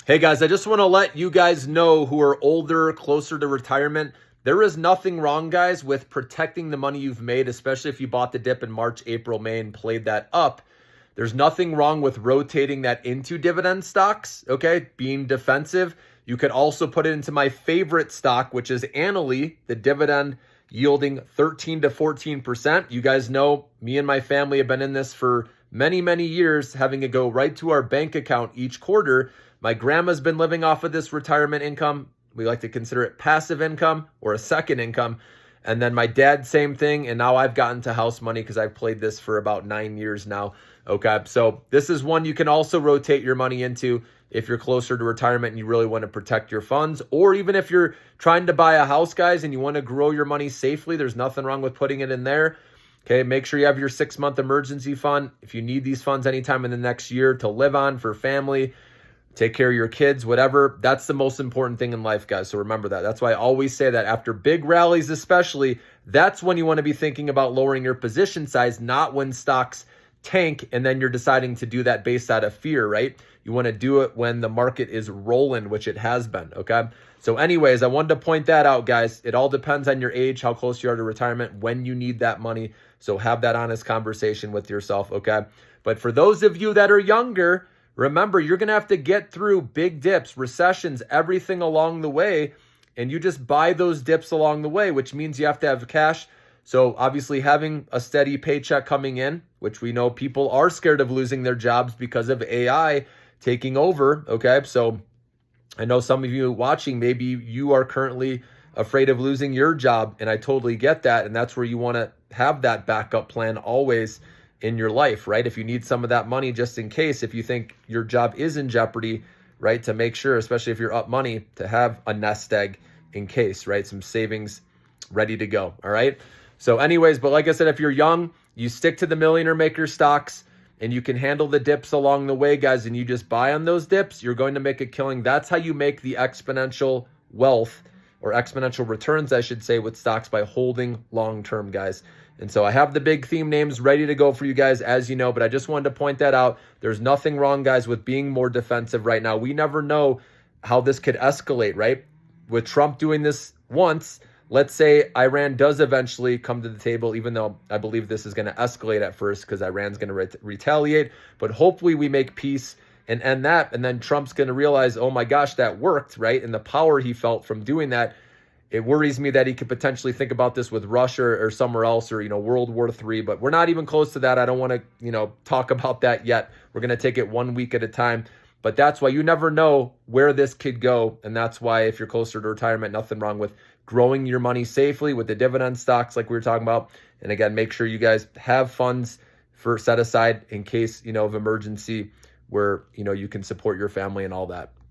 Hey guys, I just want to let you guys know who are older, closer to retirement. There is nothing wrong, guys, with protecting the money you've made, especially if you bought the dip in March, April, May, and played that up. There's nothing wrong with rotating that into dividend stocks, okay? Being defensive. You could also put it into my favorite stock, which is Annaly, the dividend yielding 13 to 14%. You guys know me and my family have been in this for many, many years, having it go right to our bank account each quarter. My grandma's been living off of this retirement income. We like to consider it passive income or a second income. And then my dad, same thing. And now I've gotten to house money because I've played this for about 9 years now. Okay, so this is one you can also rotate your money into if you're closer to retirement and you really want to protect your funds. Or even if you're trying to buy a house, guys, and you want to grow your money safely, there's nothing wrong with putting it in there. Okay, make sure you have your 6-month emergency fund. If you need these funds anytime in the next year to live on for family, take care of your kids, whatever. That's the most important thing in life, guys. So remember that. That's why I always say that after big rallies, especially, that's when you want to be thinking about lowering your position size, not when stocks tank and then you're deciding to do that based out of fear, right? You want to do it when the market is rolling, which it has been, okay? So anyways, I wanted to point that out, guys. It all depends on your age, how close you are to retirement, when you need that money. So have that honest conversation with yourself, okay? But for those of you that are younger, remember, you're going to have to get through big dips, recessions, everything along the way, and you just buy those dips along the way, which means you have to have cash. So obviously having a steady paycheck coming in, which we know people are scared of losing their jobs because of AI taking over, okay? So I know some of you watching, maybe you are currently afraid of losing your job, and I totally get that, and that's where you want to have that backup plan always in your life, right? If you need some of that money just in case, if you think your job is in jeopardy, right? To make sure, especially if you're up money, to have a nest egg in case, right? Some savings ready to go, all right? So anyways, but like I said, if you're young, you stick to the millionaire maker stocks and you can handle the dips along the way, guys, and you just buy on those dips, you're going to make a killing. That's how you make the exponential wealth or exponential returns, I should say, with stocks, by holding long-term, guys. And so I have the big theme names ready to go for you guys, as you know, but I just wanted to point that out. There's nothing wrong, guys, with being more defensive right now. We never know how this could escalate, right? With Trump doing this once, let's say Iran does eventually come to the table, even though I believe this is going to escalate at first because Iran's going to retaliate. But hopefully we make peace and end that. And then Trump's going to realize, oh my gosh, that worked, right? And the power he felt from doing that. It worries me that he could potentially think about this with Russia or somewhere else, or, World War III, but we're not even close to that. I don't want to, talk about that yet. We're going to take it 1 week at a time. But that's why you never know where this could go. And that's why if you're closer to retirement, nothing wrong with growing your money safely with the dividend stocks like we were talking about. And again, make sure you guys have funds for set aside in case, of emergency where, you can support your family and all that.